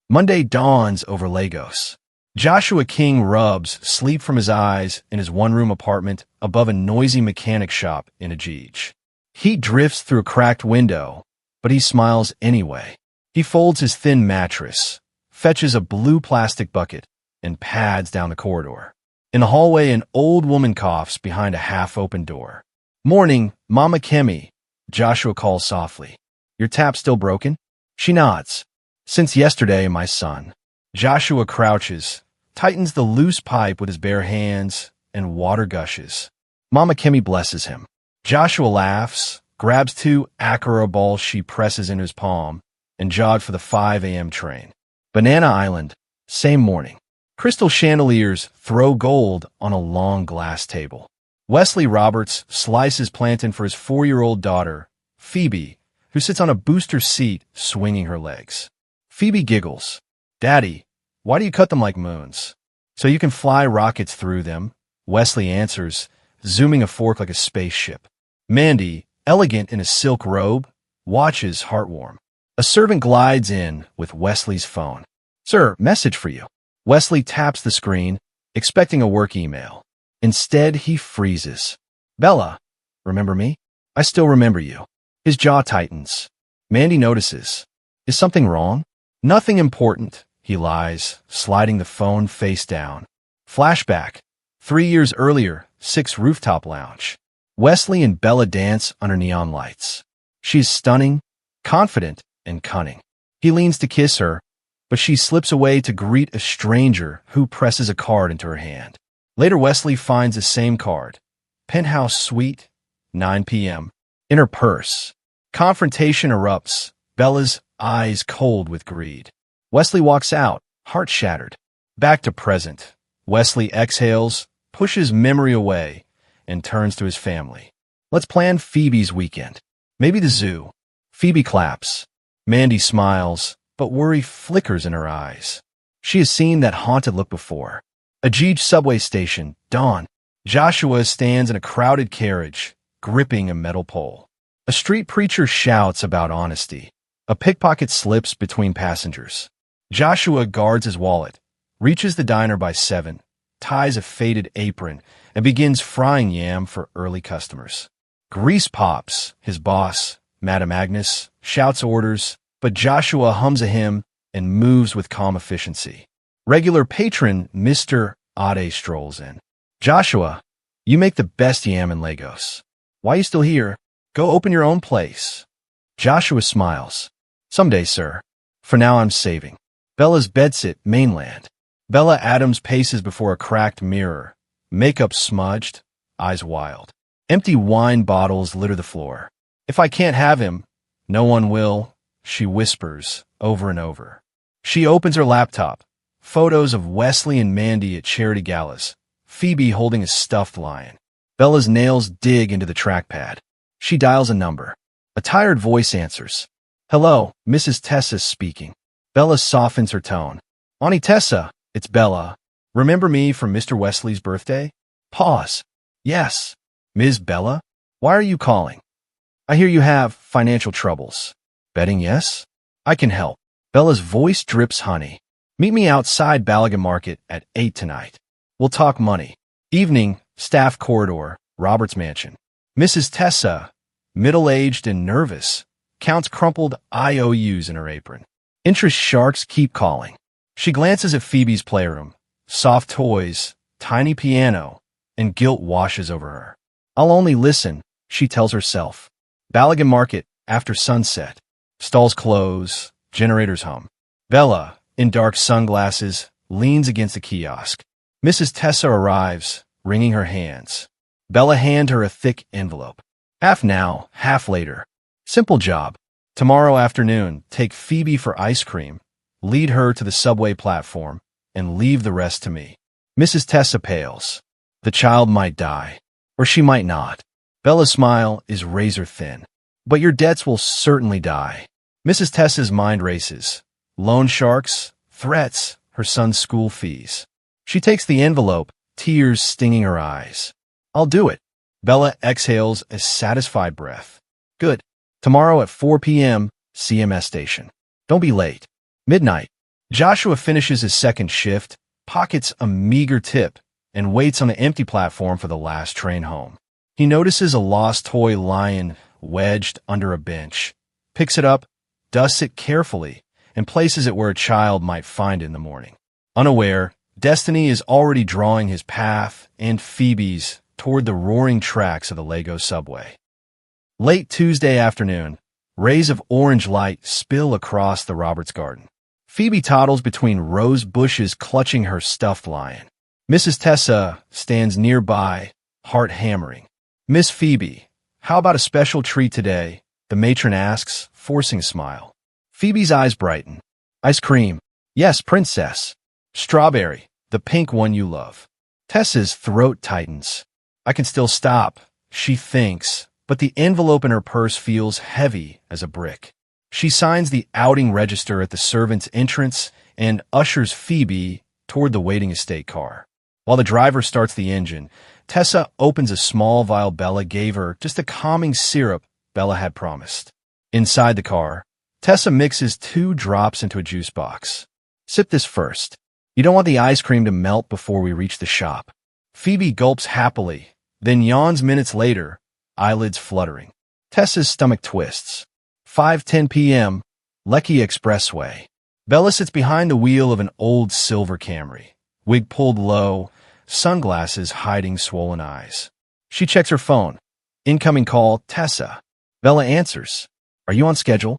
Monday dawns over Lagos. Joshua King rubs sleep from his eyes in his one-room apartment above a noisy mechanic shop in Lled. Heat drifts through a cracked window, but he smiles anyway. He folds his thin mattress, fetches a blue plastic bucket, and pads down the corridor. In the hallway, an old woman coughs behind a half-open door. "Morning, Mama Kemi," Joshua calls softly. "Your tap still broken?" She nods. "Since yesterday, my son." Joshua crouches, tightens the loose pipe with his bare hands, and water gushes. Mama Kemi blesses him. Joshua laughs, grabs two Akara balls she presses into his palm, and jogged for the 5 a.m. train. Banana Island, same morning. Crystal chandeliers throw gold on a long glass table. Wesley Roberts slices plantain for his 4-year-old daughter, Phoebe, who sits on a booster seat swinging her legs. Phoebe giggles. "Daddy, why do you cut them like moons?" "So you can fly rockets through them," Wesley answers, zooming a fork like a spaceship. Mandy, elegant in a silk robe, watches heartwarm. A servant glides in with Wesley's phone. "Sir, message for you." Wesley taps the screen, expecting a work email. Instead, he freezes. "Bella, remember me?" "I still remember you." His jaw tightens. Mandy notices. "Is something wrong?" "Nothing important," he lies, sliding the phone face down. Flashback. 3 years earlier, 6 Rooftop Lounge. Wesley and Bella dance under neon lights. She is stunning, confident, and cunning. He leans to kiss her, but she slips away to greet a stranger who presses a card into her hand. Later, Wesley finds the same card, Penthouse Suite, 9 p.m., in her purse. Confrontation erupts, Bella's eyes cold with greed. Wesley walks out, heart shattered. Back to present. Wesley exhales, pushes memory away, and turns to his family. "Let's plan Phoebe's weekend. Maybe the zoo." Phoebe claps. Mandy smiles, but worry flickers in her eyes. She has seen that haunted look before. A Lled subway station, dawn. Joshua stands in a crowded carriage, gripping a metal pole. A street preacher shouts about honesty. A pickpocket slips between passengers. Joshua guards his wallet, reaches the diner by 7, ties a faded apron, and begins frying yam for early customers. Grease pops. His boss, Madam Agnes, shouts orders, but Joshua hums a hymn and moves with calm efficiency. Regular patron Mr. Ade strolls in. "Joshua, you make the best yam in Lagos. Why are you still here? Go open your own place." Joshua smiles. "Someday, sir. For now, I'm saving." Bella's bedsit, mainland. Bella Adams paces before a cracked mirror, makeup smudged, eyes wild. Empty wine bottles litter the floor. "If I can't have him, no one will," she whispers over and over. She opens her laptop. Photos of Wesley and Mandy at charity galas. Phoebe holding a stuffed lion. Bella's nails dig into the trackpad. She dials a number. A tired voice answers. "Hello, Mrs. Tessa speaking." Bella softens her tone. "Auntie Tessa, it's Bella. Remember me from Mr. Wesley's birthday?" Pause. "Yes." "Ms. Bella, why are you calling?" "I hear you have financial troubles." "Betting yes? I can help." Bella's voice drips honey. "Meet me outside Ballaghan Market at 8 tonight. We'll talk money." Evening, staff corridor, Robert's mansion. Mrs. Tessa, middle-aged and nervous, counts crumpled IOUs in her apron. Interest sharks keep calling. She glances at Phoebe's playroom. Soft toys, tiny piano, and guilt washes over her. "I'll only listen," she tells herself. Ballaghan Market, after sunset. Stalls close, generators hum. Bella, in dark sunglasses, leans against a kiosk. Mrs. Tessa arrives, wringing her hands. Bella hands her a thick envelope. "Half now, half later. Simple job. Tomorrow afternoon, take Phoebe for ice cream, lead her to the subway platform, and leave the rest to me." Mrs. Tessa pales. The child might die, or she might not. Bella's smile is razor thin. "But your debts will certainly die." Mrs. Tessa's mind races. Loan sharks, threats, her son's school fees. She takes the envelope, tears stinging her eyes. "I'll do it." Bella exhales a satisfied breath. "Good. Tomorrow at 4 p.m., CMS station. Don't be late." Midnight. Joshua finishes his second shift, pockets a meager tip, and waits on the empty platform for the last train home. He notices a lost toy lion wedged under a bench, picks it up, dusts it carefully, and places it where a child might find it in the morning. Unaware, Destiny is already drawing his path and Phoebe's toward the roaring tracks of the Lego subway. Late Tuesday afternoon, rays of orange light spill across the Roberts garden. Phoebe toddles between rose bushes clutching her stuffed lion. Mrs. Tessa stands nearby, heart hammering. "Miss Phoebe, how about a special treat today?" the matron asks, forcing a smile. Phoebe's eyes brighten. "Ice cream." "Yes, princess." "Strawberry, the pink one you love." Tessa's throat tightens. "I can still stop," she thinks, but the envelope in her purse feels heavy as a brick. She signs the outing register at the servant's entrance and ushers Phoebe toward the waiting estate car. While the driver starts the engine, Tessa opens a small vial Bella gave her, just a calming syrup Bella had promised. Inside the car, Tessa mixes 2 drops into a juice box. "Sip this first. You don't want the ice cream to melt before we reach the shop." Phoebe gulps happily, then yawns minutes later, eyelids fluttering. Tessa's stomach twists. 5:10 p.m., Leckie Expressway. Bella sits behind the wheel of an old silver Camry, wig pulled low, sunglasses hiding swollen eyes. She checks her phone. Incoming call, Tessa. Bella answers. "Are you on schedule?"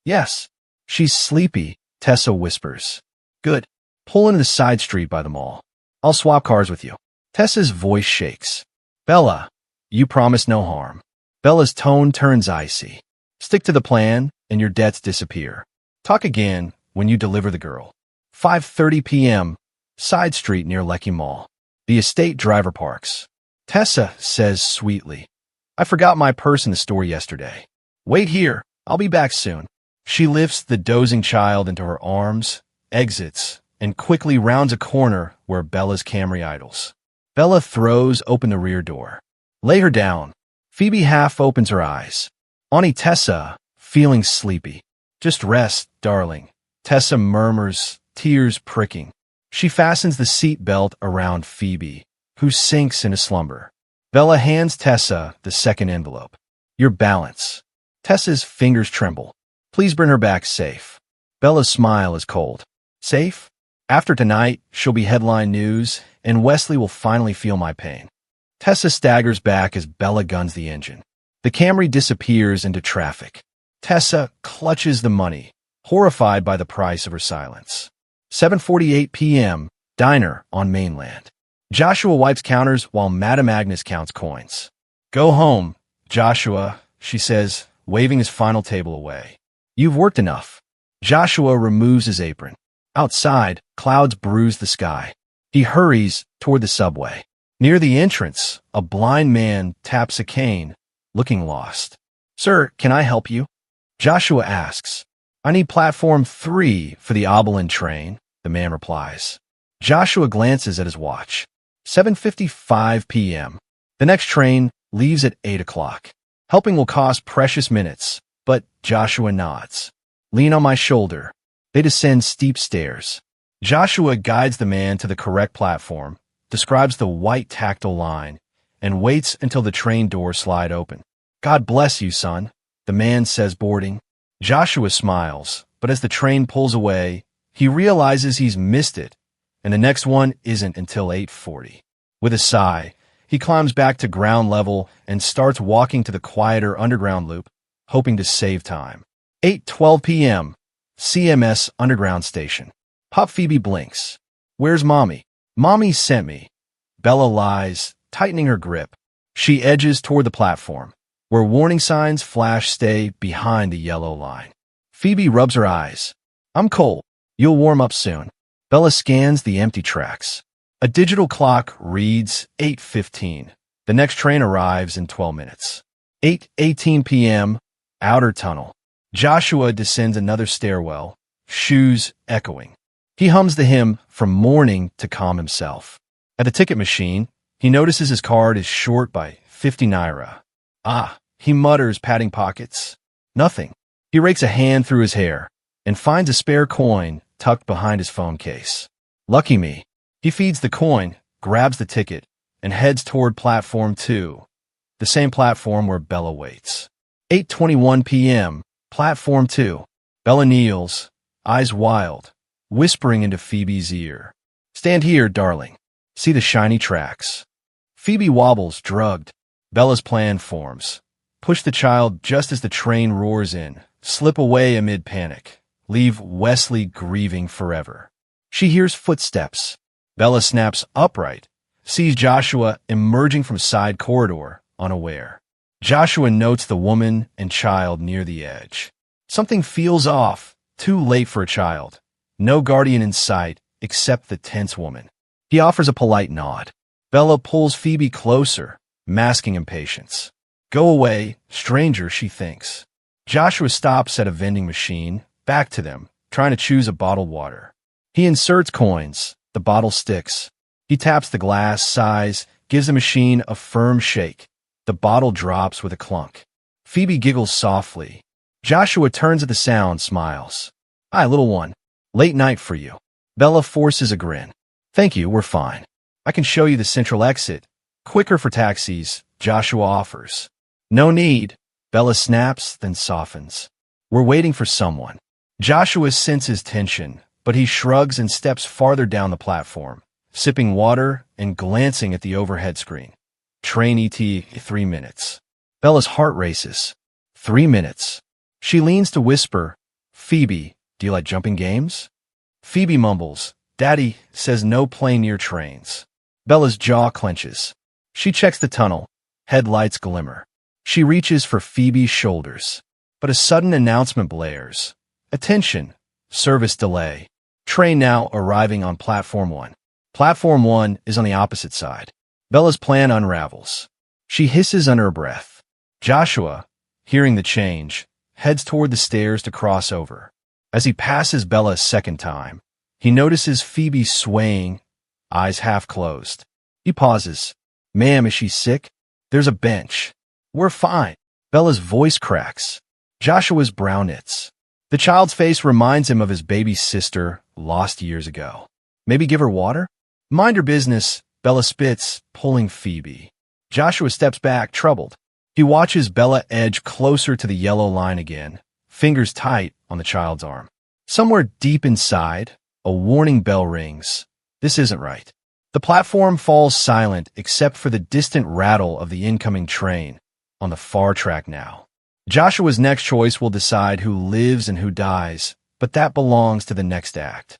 "Yes." "She's sleepy," Tessa whispers. "Good. Pull into the side street by the mall. I'll swap cars with you." Tessa's voice shakes. "Bella, you promise no harm." Bella's tone turns icy. "Stick to the plan, and your debts disappear. Talk again when you deliver the girl." 5:30 p.m., side street near Leckie Mall. The estate driver parks. Tessa says sweetly, "I forgot my purse in the store yesterday. Wait here, I'll be back soon." She lifts the dozing child into her arms, exits, and quickly rounds a corner where Bella's Camry idles. Bella throws open the rear door. "Lay her down." Phoebe half opens her eyes. Auntie Tessa, feeling sleepy. "Just rest, darling," Tessa murmurs, tears pricking. She fastens the seat belt around Phoebe, who sinks into slumber. Bella hands Tessa the second envelope. "Your balance." Tessa's fingers tremble. "Please bring her back safe." Bella's smile is cold. "Safe? After tonight, she'll be headline news, and Wesley will finally feel my pain." Tessa staggers back as Bella guns the engine. The Camry disappears into traffic. Tessa clutches the money, horrified by the price of her silence. 7:48 p.m., diner on mainland. Joshua wipes counters while Madame Agnes counts coins. "Go home, Joshua," she says, waving his final table away. "You've worked enough." Joshua removes his apron. Outside, clouds bruise the sky. He hurries toward the subway. Near the entrance, a blind man taps a cane, looking lost. "Sir, can I help you?" Joshua asks. "I need platform 3 for the Oberlin train," the man replies. Joshua glances at his watch. 7:55 p.m. The next train leaves at 8 o'clock. Helping will cost precious minutes, but Joshua nods. "Lean on my shoulder." They descend steep stairs. Joshua guides the man to the correct platform, describes the white tactile line, and waits until the train doors slide open. "God bless you, son," the man says, boarding. Joshua smiles, but as the train pulls away, he realizes he's missed it, and the next one isn't until 8:40. With a sigh, he climbs back to ground level and starts walking to the quieter underground loop, hoping to save time. 8:12 p.m., CMS Underground Station. Pop Phoebe blinks. "Where's Mommy?" "Mommy sent me." Bella lies, tightening her grip. She edges toward the platform, where warning signs flash stay behind the yellow line. Phoebe rubs her eyes. "I'm cold. You'll warm up soon." Bella scans the empty tracks. A digital clock reads 8:15. The next train arrives in 12 minutes. 8:18 p.m., Outer Tunnel. Joshua descends another stairwell, shoes echoing. He hums the hymn from morning to calm himself. At the ticket machine, he notices his card is short by 50 naira. "Ah," he mutters, patting pockets. Nothing. He rakes a hand through his hair and finds a spare coin tucked behind his phone case. Lucky me. He feeds the coin, grabs the ticket, and heads toward platform 2, the same platform where Bella waits. 8:21 p.m., platform 2. Bella kneels, eyes wild, whispering into Phoebe's ear. Stand here, darling. See the shiny tracks. Phoebe wobbles, drugged. Bella's plan forms. Push the child just as the train roars in. Slip away amid panic. Leave Wesley grieving forever. She hears footsteps. Bella snaps upright, sees Joshua emerging from side corridor, unaware. Joshua notes the woman and child near the edge. Something feels off, too late for a child. No guardian in sight except the tense woman. He offers a polite nod. Bella pulls Phoebe closer, masking impatience. Go away, stranger, she thinks. Joshua stops at a vending machine, back to them, trying to choose a bottled water. He inserts coins. The bottle sticks. He taps the glass, sighs, gives the machine a firm shake. The bottle drops with a clunk. Phoebe giggles softly. Joshua turns at the sound, smiles. Hi, little one. Late night for you. Bella forces a grin. Thank you, we're fine. I can show you the central exit. Quicker for taxis, Joshua offers. No need. Bella snaps, then softens. We're waiting for someone. Joshua senses tension, but he shrugs and steps farther down the platform, sipping water and glancing at the overhead screen. Train ET 3 minutes. Bella's heart races. 3 minutes. She leans to whisper, Phoebe, do you like jumping games? Phoebe mumbles, Daddy says no play near trains. Bella's jaw clenches. She checks the tunnel. Headlights glimmer. She reaches for Phoebe's shoulders. But a sudden announcement blares. Attention. Service delay. Train now arriving on Platform 1. Platform 1 is on the opposite side. Bella's plan unravels. She hisses under her breath. Joshua, hearing the change, heads toward the stairs to cross over. As he passes Bella a second time, he notices Phoebe swaying, eyes half closed. He pauses. Ma'am, is she sick? There's a bench. We're fine. Bella's voice cracks. Joshua's brow knits. The child's face reminds him of his baby sister, lost years ago. Maybe give her water? Mind her business, Bella spits, pulling Phoebe. Joshua steps back, troubled. He watches Bella edge closer to the yellow line again, fingers tight on the child's arm. Somewhere deep inside, a warning bell rings. This isn't right. The platform falls silent except for the distant rattle of the incoming train, on the far track now. Joshua's next choice will decide who lives and who dies, but that belongs to the next act.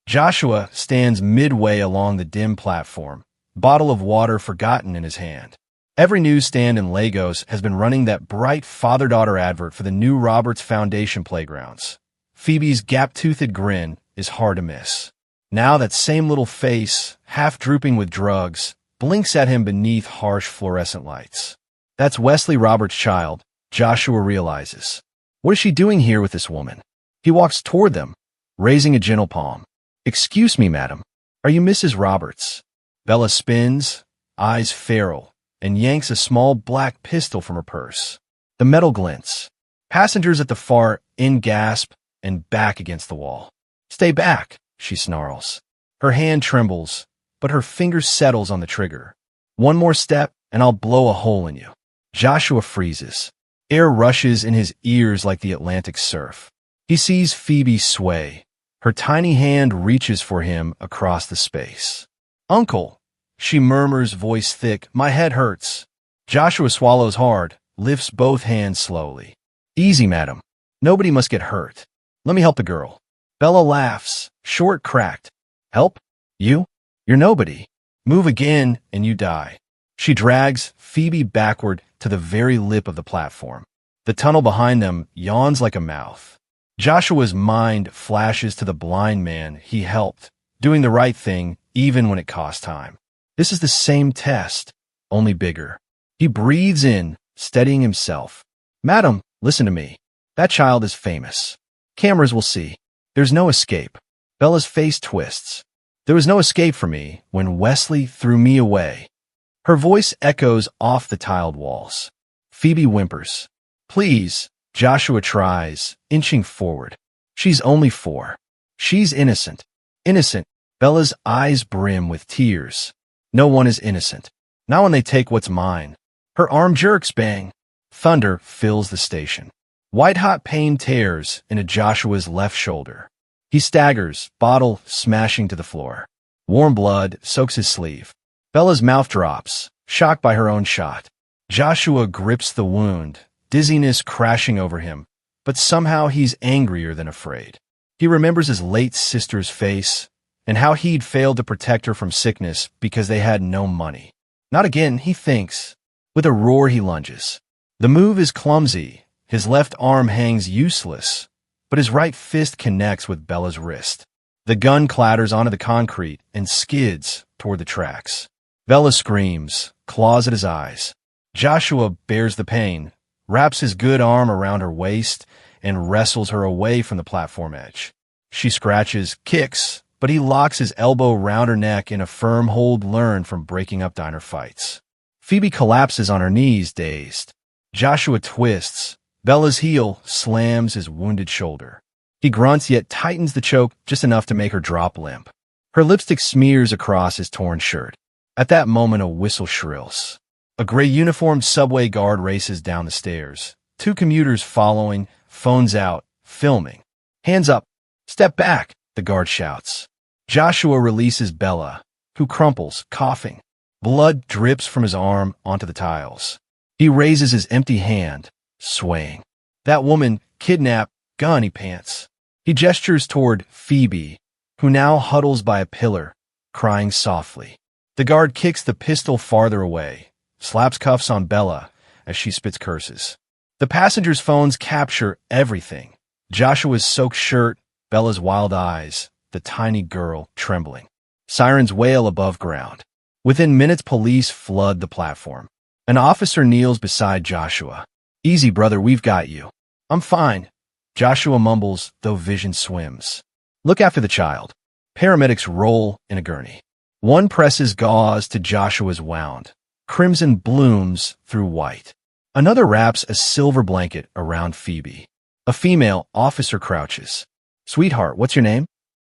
Joshua stands midway along the dim platform, bottle of water forgotten in his hand. Every newsstand in Lagos has been running that bright father-daughter advert for the new Roberts Foundation playgrounds. Phoebe's gap-toothed grin is hard to miss. Now that same little face, half drooping with drugs, blinks at him beneath harsh fluorescent lights. That's Wesley Roberts' child, Joshua realizes. What is she doing here with this woman? He walks toward them, raising a gentle palm. Excuse me, madam. Are you Mrs. Roberts? Bella spins, eyes feral, and yanks a small black pistol from her purse. The metal glints. Passengers at the far end gasp and back against the wall. Stay back, she snarls. Her hand trembles, but her finger settles on the trigger. One more step, and I'll blow a hole in you. Joshua freezes. Air rushes in his ears like the Atlantic surf. He sees Phoebe sway. Her tiny hand reaches for him across the space. Uncle, she murmurs, voice thick, my head hurts. Joshua swallows hard, lifts both hands slowly. Easy, madam. Nobody must get hurt. Let me help the girl. Bella laughs, short, cracked. Help? You? You're nobody. Move again, and you die. She drags Phoebe backward to the very lip of the platform. The tunnel behind them yawns like a mouth. Joshua's mind flashes to the blind man he helped, doing the right thing even when it cost time. This is the same test, only bigger. He breathes in, steadying himself. Madam, listen to me. That child is famous. Cameras will see. There's no escape. Bella's face twists. There was no escape for me when Wesley threw me away. Her voice echoes off the tiled walls. Phoebe whimpers. Please, Joshua tries, inching forward. She's only 4. She's innocent. Innocent. Bella's eyes brim with tears. No one is innocent. Not when they take what's mine. Her arm jerks, bang. Thunder fills the station. White-hot pain tears into Joshua's left shoulder. He staggers, bottle smashing to the floor. Warm blood soaks his sleeve. Bella's mouth drops, shocked by her own shot. Joshua grips the wound, dizziness crashing over him, but somehow he's angrier than afraid. He remembers his late sister's face and how he'd failed to protect her from sickness because they had no money. Not again, he thinks. With a roar, he lunges. The move is clumsy. His left arm hangs useless, but his right fist connects with Bella's wrist. The gun clatters onto the concrete and skids toward the tracks. Bella screams, claws at his eyes. Joshua bears the pain, wraps his good arm around her waist, and wrestles her away from the platform edge. She scratches, kicks, but he locks his elbow round her neck in a firm hold learned from breaking up diner fights. Phoebe collapses on her knees, dazed. Joshua twists. Bella's heel slams his wounded shoulder. He grunts yet tightens the choke just enough to make her drop limp. Her lipstick smears across his torn shirt. At that moment, a whistle shrills. A gray uniformed subway guard races down the stairs. Two commuters following, phones out, filming. Hands up. Step back, the guard shouts. Joshua releases Bella, who crumples, coughing. Blood drips from his arm onto the tiles. He raises his empty hand, swaying. That woman, kidnapped, gun, he pants. He gestures toward Phoebe, who now huddles by a pillar, crying softly. The guard kicks the pistol farther away, slaps cuffs on Bella as she spits curses. The passengers' phones capture everything. Joshua's soaked shirt, Bella's wild eyes, the tiny girl trembling. Sirens wail above ground. Within minutes, police flood the platform. An officer kneels beside Joshua. Easy, brother, we've got you. I'm fine. Joshua mumbles, though vision swims. Look after the child. Paramedics roll in a gurney. One presses gauze to Joshua's wound. Crimson blooms through white. Another wraps a silver blanket around Phoebe. A female officer crouches. Sweetheart, what's your name?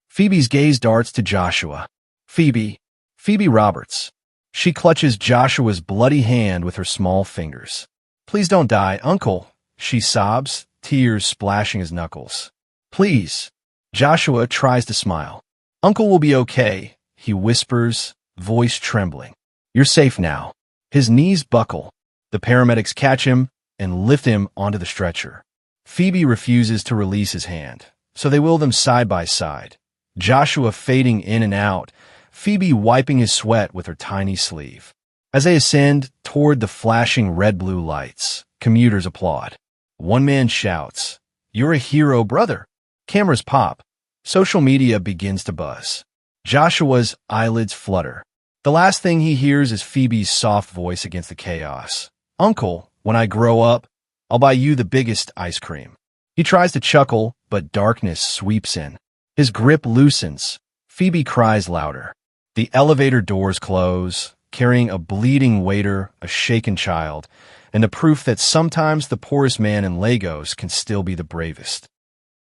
Phoebe's gaze darts to Joshua. Phoebe Roberts. She clutches Joshua's bloody hand with her small fingers. Please don't die, Uncle, she sobs, tears splashing his knuckles. Please. Joshua tries to smile. Uncle will be okay, he whispers, voice trembling. You're safe now. His knees buckle. The paramedics catch him and lift him onto the stretcher. Phoebe refuses to release his hand, so they wheel them side by side. Joshua fading in and out, Phoebe wiping his sweat with her tiny sleeve. As they ascend toward the flashing red-blue lights, commuters applaud. One man shouts, "You're a hero, brother." Cameras pop. Social media begins to buzz. Joshua's eyelids flutter. The last thing he hears is Phoebe's soft voice against the chaos. Uncle, when I grow up, I'll buy you the biggest ice cream. He tries to chuckle, but darkness sweeps in. His grip loosens. Phoebe cries louder. The elevator doors close, carrying a bleeding waiter, a shaken child, and the proof that sometimes the poorest man in Lagos can still be the bravest.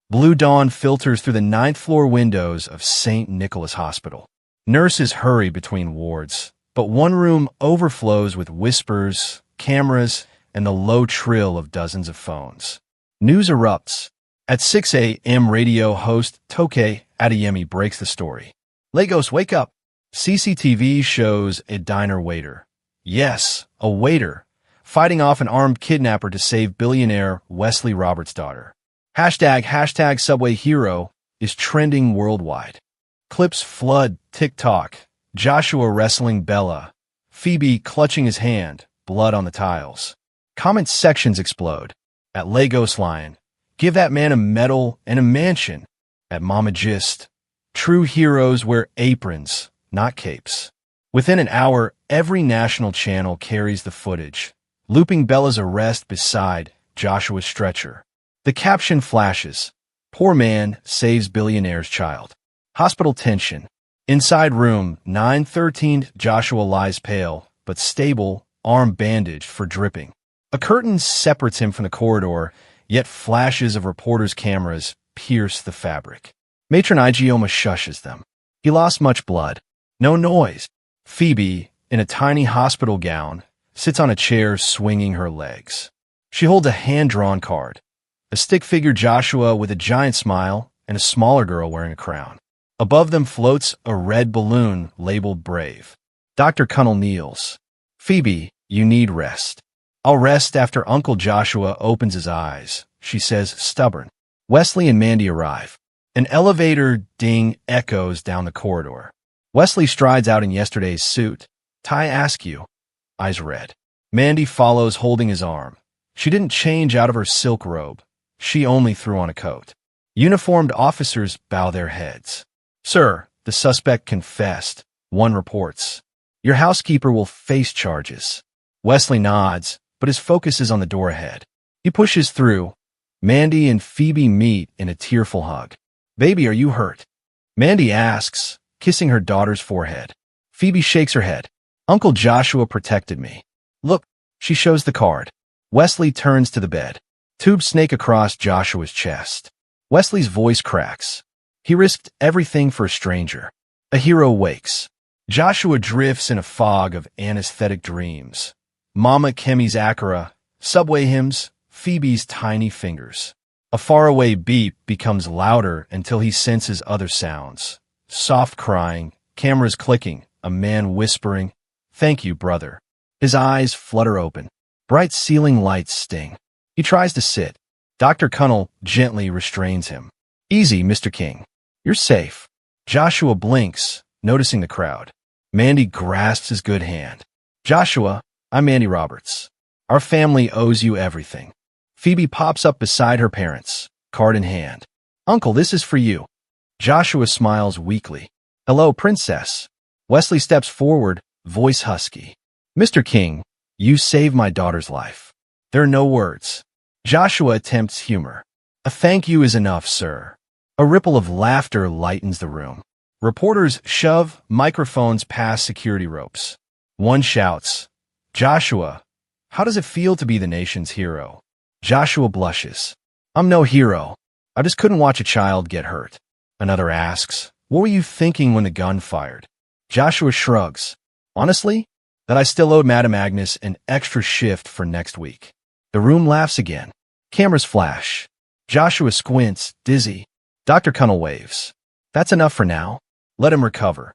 Blue dawn filters through the 9th-floor windows of St. Nicholas Hospital. Nurses hurry between wards, but one room overflows with whispers, cameras, and the low trill of dozens of phones. News erupts. At 6 a.m., radio host Toke Adeyemi breaks the story. Lagos, wake up! CCTV shows a diner waiter. Yes, a waiter, fighting off an armed kidnapper to save billionaire Wesley Roberts' daughter. Hashtag Subway Hero is trending worldwide. Clips flood TikTok. Joshua wrestling Bella. Phoebe clutching his hand, blood on the tiles. Comment sections explode. At Lagos Lion, give that man a medal and a mansion. At Mama Gist, true heroes wear aprons, not capes. Within an hour, every national channel carries the footage, looping Bella's arrest beside Joshua's stretcher. The caption flashes, "Poor man saves billionaire's child." Hospital tension. Inside room 913, Joshua lies pale, but stable, arm bandaged for dripping. A curtain separates him from the corridor, yet flashes of reporters' cameras pierce the fabric. Matron Igioma shushes them. He lost much blood. No noise. Phoebe, in a tiny hospital gown, sits on a chair swinging her legs. She holds a hand-drawn card. A stick figure Joshua with a giant smile and a smaller girl wearing a crown. Above them floats a red balloon labeled Brave. Dr. Cunnell kneels. Phoebe, you need rest. I'll rest after Uncle Joshua opens his eyes, she says, stubborn. Wesley and Mandy arrive. An elevator ding echoes down the corridor. Wesley strides out in yesterday's suit. Ty Askew. Eyes red. Mandy follows holding his arm. She didn't change out of her silk robe. She only threw on a coat. Uniformed officers bow their heads. Sir, the suspect confessed, one reports. Your housekeeper will face charges. Wesley nods, but his focus is on the door ahead. He pushes through. Mandy and Phoebe meet in a tearful hug. Baby, are you hurt? Mandy asks, kissing her daughter's forehead. Phoebe shakes her head. Uncle Joshua protected me. Look, she shows the card. Wesley turns to the bed. Tubes snake across Joshua's chest. Wesley's voice cracks. He risked everything for a stranger. A hero wakes. Joshua drifts in a fog of anesthetic dreams. Mama Kemi's Acura, subway hymns, Phoebe's tiny fingers. A faraway beep becomes louder until he senses other sounds. Soft crying, cameras clicking, a man whispering, "Thank you, brother." His eyes flutter open. Bright ceiling lights sting. He tries to sit. Dr. Cunnell gently restrains him. Easy, Mr. King. You're safe. Joshua blinks, noticing the crowd. Mandy grasps his good hand. Joshua, I'm Mandy Roberts. Our family owes you everything. Phoebe pops up beside her parents, card in hand. Uncle, this is for you. Joshua smiles weakly. Hello, princess. Wesley steps forward, voice husky. Mr. King, you saved my daughter's life. There are no words. Joshua attempts humor. A thank you is enough, sir. A ripple of laughter lightens the room. Reporters shove microphones past security ropes. One shouts, Joshua, how does it feel to be the nation's hero? Joshua blushes. I'm no hero. I just couldn't watch a child get hurt. Another asks, what were you thinking when the gun fired? Joshua shrugs. Honestly, that I still owed Madame Agnes an extra shift for next week. The room laughs again. Cameras flash. Joshua squints, dizzy. Dr. Cunnell waves. That's enough for now. Let him recover.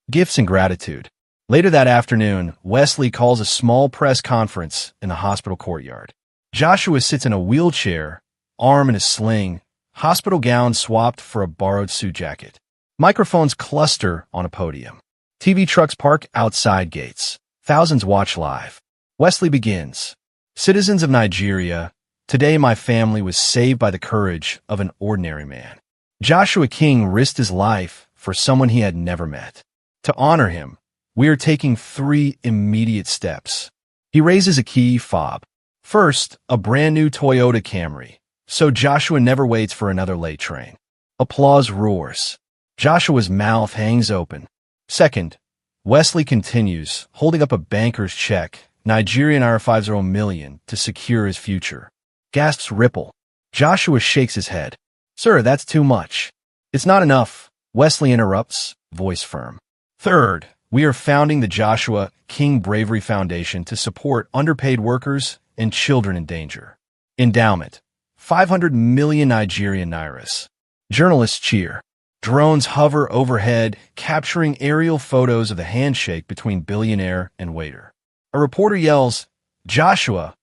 Gifts and gratitude. Later that afternoon, Wesley calls a small press conference in the hospital courtyard. Joshua sits in a wheelchair, arm in a sling, hospital gown swapped for a borrowed suit jacket. Microphones cluster on a podium. TV trucks park outside gates. Thousands watch live. Wesley begins. Citizens of Nigeria, today my family was saved by the courage of an ordinary man. Joshua King risked his life for someone he had never met. To honor him, we are taking 3 immediate steps. He raises a key fob. First, a brand new Toyota Camry, so Joshua never waits for another late train. Applause roars. Joshua's mouth hangs open. Second, Wesley continues, holding up a banker's check, Nigerian Naira 50 million, to secure his future. Gasps ripple. Joshua shakes his head. Sir, that's too much. It's not enough. Wesley interrupts, voice firm. Third, we are founding the Joshua King Bravery Foundation to support underpaid workers and children in danger. Endowment, 500 million Nigerian Nairas. Journalists cheer. Drones hover overhead, capturing aerial photos of the handshake between Billionaire and waiter. A reporter yells, Joshua,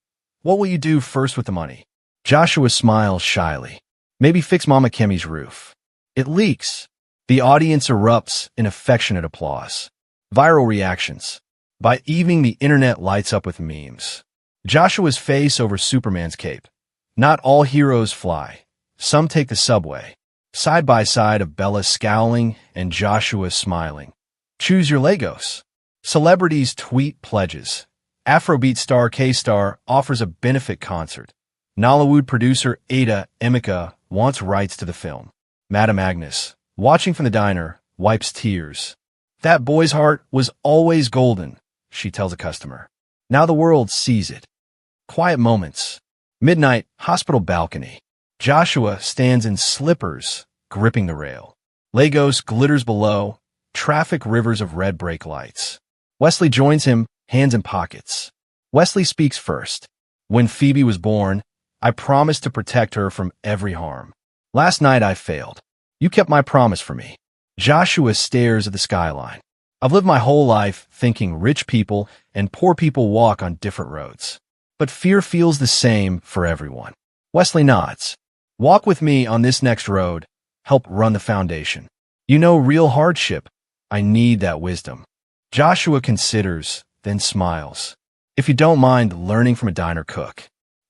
what will you do first with the money? Joshua smiles shyly. Maybe fix Mama Kemi's roof. It leaks. The audience erupts in affectionate applause. Viral reactions. By evening, the internet lights up with memes. Joshua's face over Superman's cape. Not all heroes fly. Some take the subway. Side by side of Bella scowling and Joshua smiling. Choose your Legos. Celebrities tweet pledges. Afrobeat star K-Star offers a benefit concert. Nollywood producer Ada Emeka wants rights to the film. Madame Agnes, watching from the diner, wipes tears. That boy's heart was always golden, she tells a customer. Now the world sees it. Quiet moments. Midnight, hospital balcony. Joshua stands in slippers, gripping the rail. Lagos glitters below, traffic rivers of red brake lights. Wesley joins him, hands in pockets. Wesley speaks first. When Phoebe was born, I promised to protect her from every harm. Last night I failed. You kept my promise for me. Joshua stares at the skyline. I've lived my whole life thinking rich people and poor people walk on different roads. But fear feels the same for everyone. Wesley nods. Walk with me on this next road. Help run the foundation. You know real hardship. I need that wisdom. Joshua considers, then smiles. If you don't mind learning from a diner cook.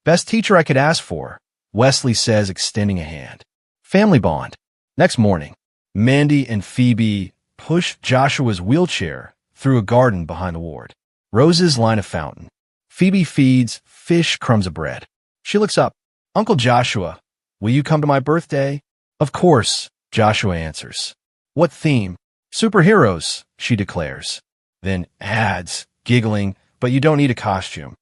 Best teacher I could ask for, Wesley says, extending a hand. Family bond. Next morning, Mandy and Phoebe push Joshua's wheelchair through a garden behind the ward. Roses line a fountain. Phoebe feeds fish crumbs of bread. She looks up. Uncle Joshua, will you come to my birthday? Of course, Joshua answers. What theme? Superheroes, she declares. Then adds, giggling, but you don't need a costume.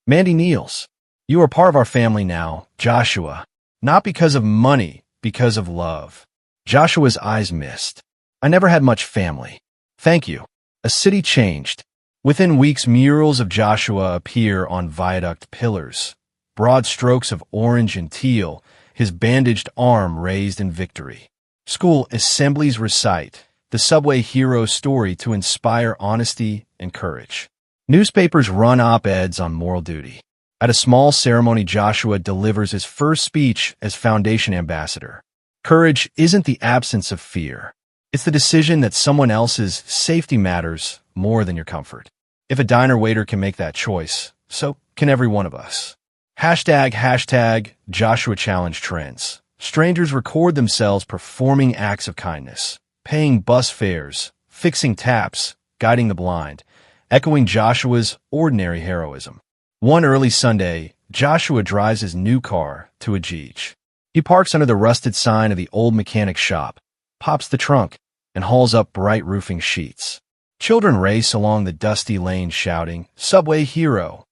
Mandy kneels. You are part of our family now, Joshua. Not because of money, because of love. Joshua's eyes mist. I never had much family. Thank you. A city changed. Within weeks, murals of Joshua appear on viaduct pillars. Broad strokes of orange and teal, his bandaged arm raised in victory. School assemblies recite the subway hero's story to inspire honesty and courage. Newspapers run op-eds on moral duty. At a small ceremony, Joshua delivers his first speech as Foundation ambassador. Courage isn't the absence of fear. It's the decision that someone else's safety matters more than your comfort. If a diner waiter can make that choice, so can every one of us. Hashtag Joshua Challenge trends. Strangers record themselves performing acts of kindness, paying bus fares, fixing taps, guiding the blind, echoing Joshua's ordinary heroism. One early Sunday, Joshua drives his new car to a Lled. He parks under the rusted sign of the old mechanic shop, pops the trunk, and hauls up bright roofing sheets. Children race along the dusty lane shouting, "Subway hero!"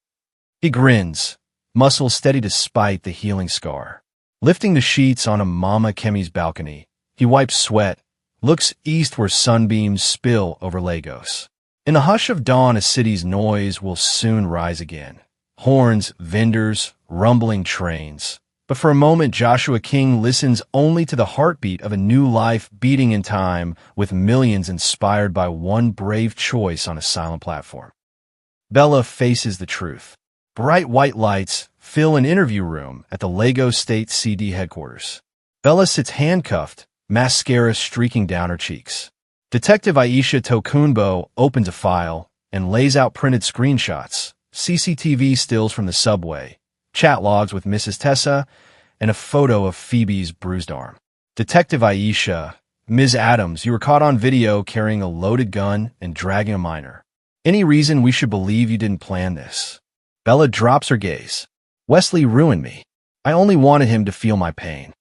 He grins, muscles steady despite the healing scar. Lifting the sheets on a Mama Kemi's balcony, he wipes sweat, looks east where sunbeams spill over Lagos. In the hush of dawn, a city's noise will soon rise again. Horns, vendors, rumbling trains. But for a moment, Joshua King listens only to the heartbeat of a new life beating in time, with millions inspired by one brave choice on a silent platform. Bella faces the truth. Bright white lights fill an interview room at the Lagos State CD headquarters. Bella sits handcuffed, mascara streaking down her cheeks. Detective Aisha Tokunbo opens a file and lays out printed screenshots, CCTV stills from the subway, chat logs with Mrs. Tessa, and a photo of Phoebe's bruised arm. Detective Aisha, Ms. Adams, you were caught on video carrying a loaded gun and dragging a minor. Any reason we should believe you didn't plan this? Bella drops her gaze. Wesley ruined me. I only wanted him to feel my pain.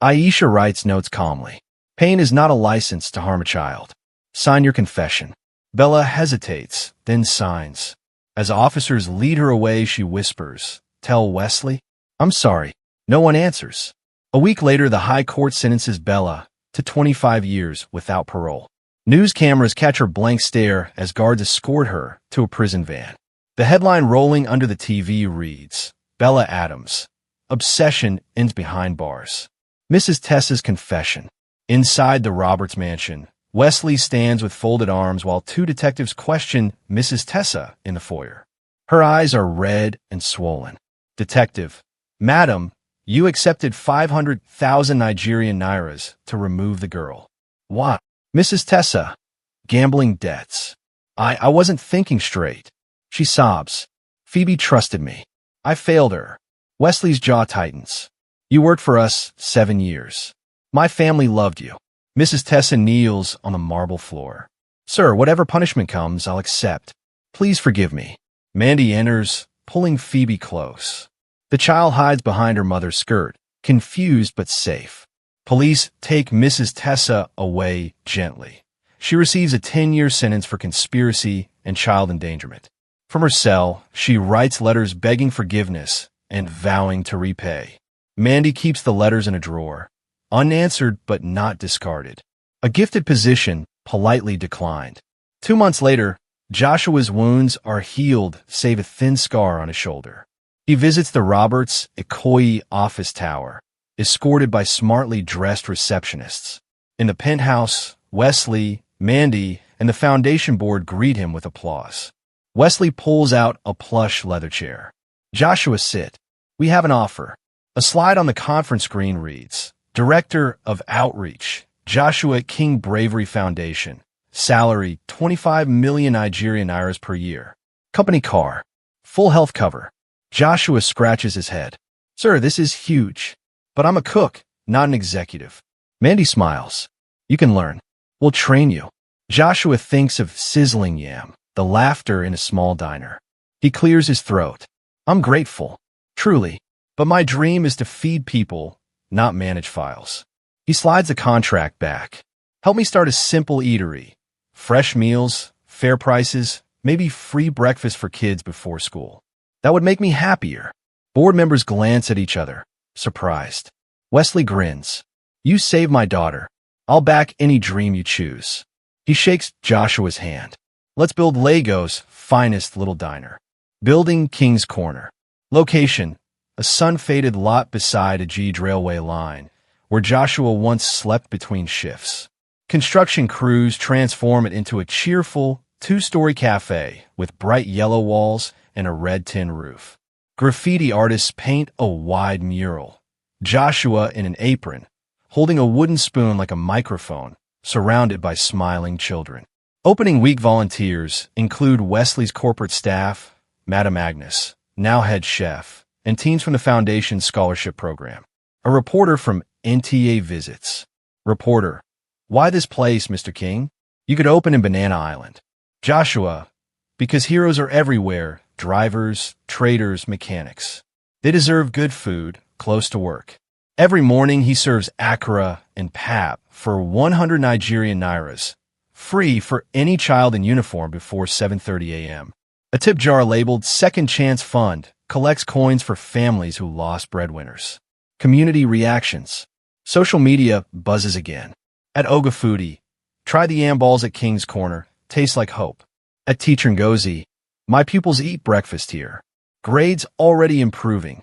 Aisha writes notes calmly. Pain is not a license to harm a child. Sign your confession. Bella hesitates, then signs. As officers lead her away, she whispers, "Tell Wesley?" "I'm sorry." No one answers. A week later, the High Court sentences Bella to 25 years without parole. News cameras catch her blank stare as guards escort her to a prison van. The headline rolling under the TV reads, Bella Adams, obsession ends behind bars. Mrs. Tessa's confession. Inside the Roberts mansion, Wesley stands with folded arms while two detectives question Mrs. Tessa in the foyer. Her eyes are red and swollen. Detective, Madam, you accepted 500,000 Nigerian nairas to remove the girl. What? Mrs. Tessa, gambling debts. I wasn't thinking straight. She sobs. Phoebe trusted me. I failed her. Wesley's jaw tightens. You worked for us 7 years. My family loved you. Mrs. Tessa kneels on the marble floor. Sir, whatever punishment comes, I'll accept. Please forgive me. Mandy enters, pulling Phoebe close. The child hides behind her mother's skirt, confused but safe. Police take Mrs. Tessa away gently. She receives a 10-year sentence for conspiracy and child endangerment. From her cell, she writes letters begging forgiveness and vowing to repay. Mandy keeps the letters in a drawer, unanswered but not discarded. A gifted position, politely declined. 2 months later, Joshua's wounds are healed save a thin scar on his shoulder. He visits the Roberts Ikoyi office tower, escorted by smartly dressed receptionists. In the penthouse, Wesley, Mandy, and the foundation board greet him with applause. Wesley pulls out a plush leather chair. Joshua, sit. We have an offer. A slide on the conference screen reads, Director of Outreach, Joshua King Bravery Foundation. Salary, 25 million Nigerian nairas per year. Company car. Full health cover. Joshua scratches his head. Sir, this is huge. But I'm a cook, not an executive. Mandy smiles. You can learn. We'll train you. Joshua thinks of sizzling yam, the laughter in a small diner. He clears his throat. I'm grateful. Truly. But my dream is to feed people, not manage files. He slides the contract back. Help me start a simple eatery. Fresh meals, fair prices, maybe free breakfast for kids before school. That would make me happier. Board members glance at each other, surprised. Wesley grins. You save my daughter. I'll back any dream you choose. He shakes Joshua's hand. Let's build Lego's finest little diner. Building King's Corner. Location, a sun-faded lot beside a Lled railway line, where Joshua once slept between shifts. Construction crews transform it into a cheerful, two-story cafe with bright yellow walls and a red tin roof. Graffiti artists paint a wide mural. Joshua in an apron, holding a wooden spoon like a microphone, surrounded by smiling children. Opening week volunteers include Wesley's corporate staff, Madam Agnes, now head chef, and teams from the Foundation's scholarship program. A reporter from NTA visits. Reporter, why this place, Mr. King? You could open in Banana Island. Joshua, because heroes are everywhere, drivers, traders, mechanics. They deserve good food, close to work. Every morning he serves akara and pap for 100 Nigerian nairas, free for any child in uniform before 7:30 a.m. A tip jar labeled Second Chance Fund collects coins for families who lost breadwinners. Community reactions. Social media buzzes again. At Oga Foodie, try the yam balls at King's Corner, taste like hope. At Teacher Ngozi, my pupils eat breakfast here. Grades already improving.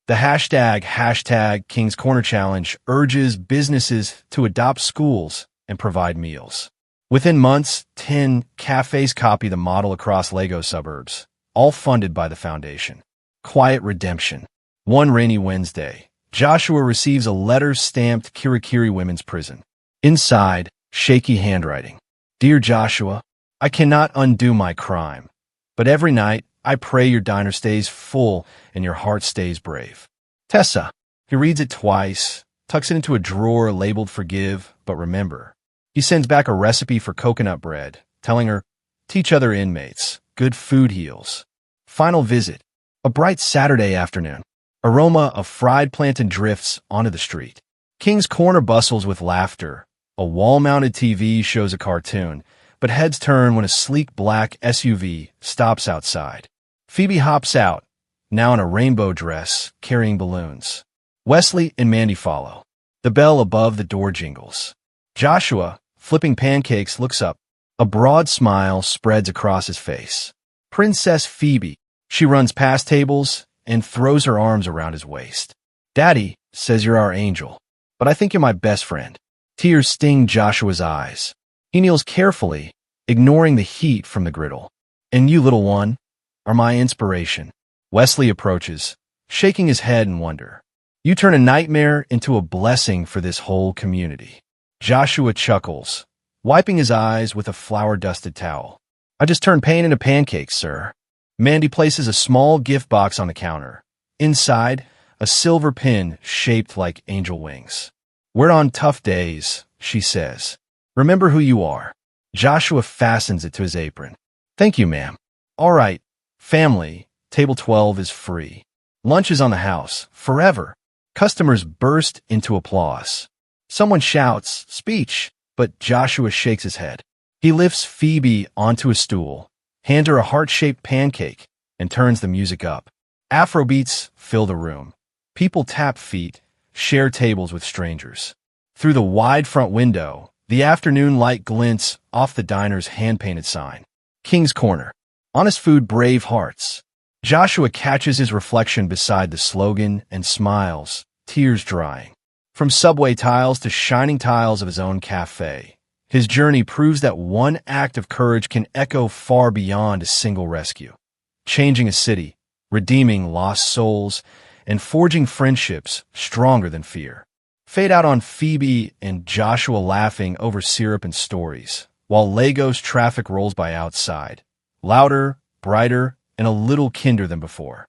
The hashtag King's Corner Challenge urges businesses to adopt schools and provide meals. Within months, 10 cafes copy the model across Lagos suburbs, all funded by the foundation. Quiet redemption. One rainy Wednesday, Joshua receives a letter stamped Kirikiri Women's Prison. Inside, shaky handwriting. Dear Joshua, I cannot undo my crime, but every night I pray your diner stays full and your heart stays brave. Tessa. He reads it twice, tucks it into a drawer labeled Forgive, but Remember. He sends back a recipe for coconut bread, telling her, teach other inmates, good food heals. Final visit. A bright Saturday afternoon. Aroma of fried plantain drifts onto the street. King's Corner bustles with laughter. A wall-mounted TV shows a cartoon, but heads turn when a sleek black SUV stops outside. Phoebe hops out, now in a rainbow dress, carrying balloons. Wesley and Mandy follow. The bell above the door jingles. Joshua, flipping pancakes, looks up. A broad smile spreads across his face. Princess Phoebe. She runs past tables and throws her arms around his waist. Daddy says you're our angel, but I think you're my best friend. Tears sting Joshua's eyes. He kneels carefully, ignoring the heat from the griddle. And you, little one, are my inspiration. Wesley approaches, shaking his head in wonder. You turn a nightmare into a blessing for this whole community. Joshua chuckles, wiping his eyes with a flour-dusted towel. I just turned pain into pancakes, sir. Mandy places a small gift box on the counter. Inside, a silver pin shaped like angel wings. We're on tough days, she says. Remember who you are. Joshua fastens it to his apron. Thank you, ma'am. All right, family, table 12 is free. Lunch is on the house, forever. Customers burst into applause. Someone shouts, speech, but Joshua shakes his head. He lifts Phoebe onto a stool, hands her a heart-shaped pancake, and turns the music up. Afrobeats fill the room. People tap feet, share tables with strangers. Through the wide front window, The afternoon light glints off the diner's hand-painted sign. King's Corner. Honest food, brave hearts. Joshua catches his reflection beside the slogan and smiles, tears drying. From subway tiles to shining tiles of his own cafe, his journey proves that one act of courage can echo far beyond a single rescue, changing a city, redeeming lost souls, and forging friendships stronger than fear. Fade out on Phoebe and Joshua laughing over syrup and stories, while Lagos traffic rolls by outside, louder, brighter, and a little kinder than before.